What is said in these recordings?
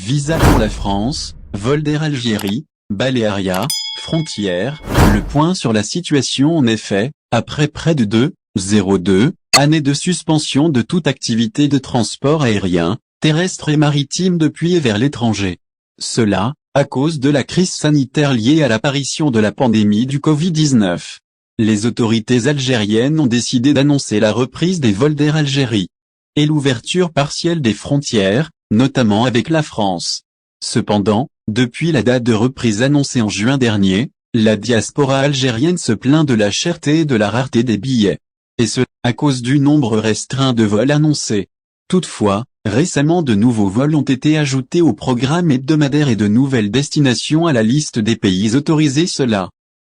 Visa pour la France, vol d'Air Algérie, Balearia, frontières, le point sur la situation en effet, après près de 2,02 années de suspension de toute activité de transport aérien, terrestre et maritime depuis et vers l'étranger. Cela, à cause de la crise sanitaire liée à l'apparition de la pandémie du Covid-19. Les autorités algériennes ont décidé d'annoncer la reprise des vols d'Air Algérie et l'ouverture partielle des frontières, notamment avec la France. Cependant, depuis la date de reprise annoncée en juin dernier, la diaspora algérienne se plaint de la cherté et de la rareté des billets. Et ce, à cause du nombre restreint de vols annoncés. Toutefois, récemment de nouveaux vols ont été ajoutés au programme hebdomadaire et de nouvelles destinations à la liste des pays autorisés. Cela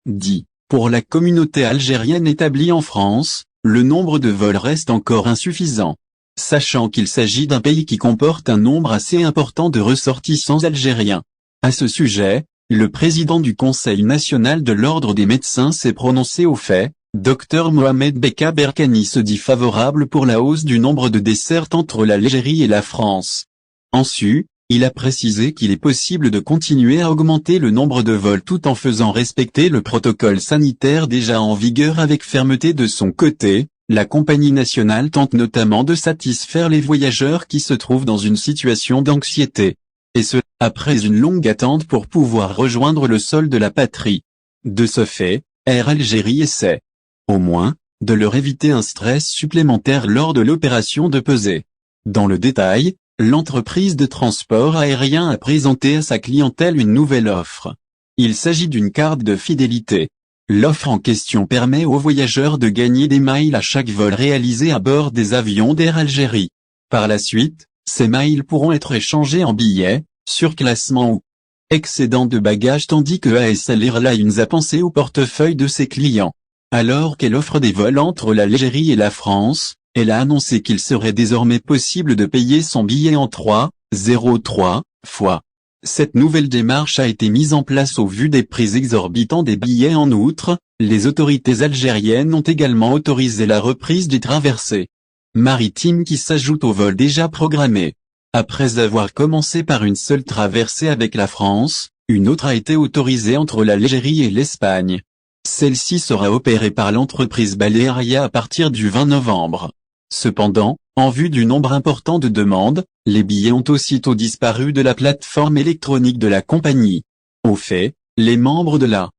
dit, pour la communauté algérienne établie en France, le nombre de vols reste encore insuffisant. Sachant qu'il s'agit d'un pays qui comporte un nombre assez important de ressortissants algériens. À ce sujet, le président du Conseil national de l'Ordre des médecins s'est prononcé au fait. Dr Mohamed Beka Berkani se dit favorable pour la hausse du nombre de dessertes entre l'Algérie et la France. Ensuite, il a précisé qu'il est possible de continuer à augmenter le nombre de vols tout en faisant respecter le protocole sanitaire déjà en vigueur avec fermeté de son côté. La compagnie nationale tente notamment de satisfaire les voyageurs qui se trouvent dans une situation d'anxiété. Et ce, après une longue attente pour pouvoir rejoindre le sol de la patrie. De ce fait, Air Algérie essaie, au moins, de leur éviter un stress supplémentaire lors de l'opération de pesée. Dans le détail, l'entreprise de transport aérien a présenté à sa clientèle une nouvelle offre. Il s'agit d'une carte de fidélité. L'offre en question permet aux voyageurs de gagner des miles à chaque vol réalisé à bord des avions d'Air Algérie. Par la suite, ces miles pourront être échangés en billets, surclassement ou excédent de bagages tandis que ASL Airlines a pensé au portefeuille de ses clients. Alors qu'elle offre des vols entre l'Algérie et la France, elle a annoncé qu'il serait désormais possible de payer son billet en 3,03 fois. Cette nouvelle démarche a été mise en place au vu des prix exorbitants des billets. En outre, les autorités algériennes ont également autorisé la reprise des traversées maritimes qui s'ajoutent aux vols déjà programmés. Après avoir commencé par une seule traversée avec la France, une autre a été autorisée entre l'Algérie et l'Espagne. Celle-ci sera opérée par l'entreprise Balearia à partir du 20 novembre. Cependant, en vue du nombre important de demandes, les billets ont aussitôt disparu de la plateforme électronique de la compagnie. Au fait, les membres de la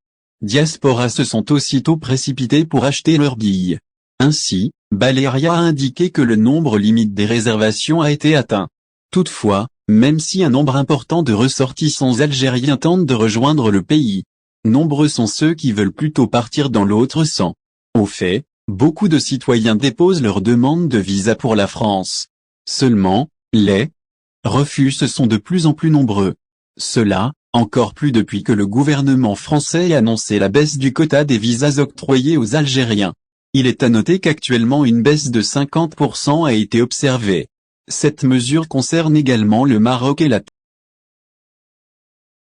diaspora se sont aussitôt précipités pour acheter leurs billets. Ainsi, Balearia a indiqué que le nombre limite des réservations a été atteint. Toutefois, même si un nombre important de ressortissants algériens tentent de rejoindre le pays, nombreux sont ceux qui veulent plutôt partir dans l'autre sens. Au fait, beaucoup de citoyens déposent leur demande de visa pour la France. Seulement, les refus sont de plus en plus nombreux. Cela, encore plus depuis que le gouvernement français a annoncé la baisse du quota des visas octroyés aux Algériens. Il est à noter qu'actuellement une baisse de 50% a été observée. Cette mesure concerne également le Maroc et la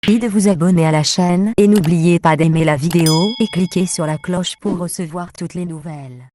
de vous abonner à la chaîne et n'oubliez pas d'aimer la vidéo et cliquer sur la cloche pour recevoir toutes les nouvelles.